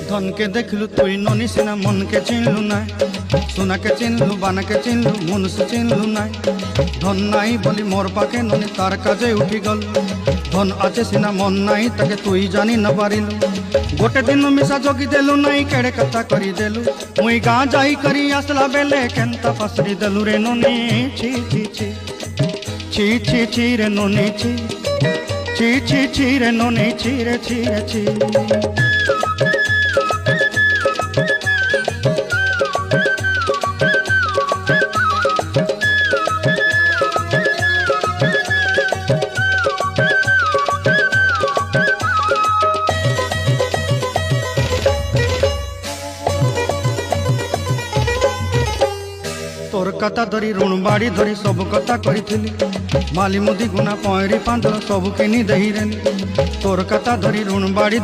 धन के देखलु तुई ननी सिना मन के चिन्हलु ना सोना के चिन्हलु बाना के चिन्हलु मुनुष चिन्हलु ना धन नाई बोली मोर पाके ननी तार काजे उठी गल धन आचे सिना मन नाई ताके तुई जानी न पारिलु गोटे दिन मिसा जोगी देलु नाई केड़े कथा करी देलु मुई गाँ जाई करी आसला बेले केंता पसरी देलु रे ननी छी छी छी छी छी छी रे ननी छी छी छी छी रे ननी छी रे छी रे छी तोर कथा धरी ऋण बाड़ी धरी सब कथा करी माली मुदी गुना पहरी पांदर सब किनी दही रेली तोर कथा धरी ऋण बाड़ी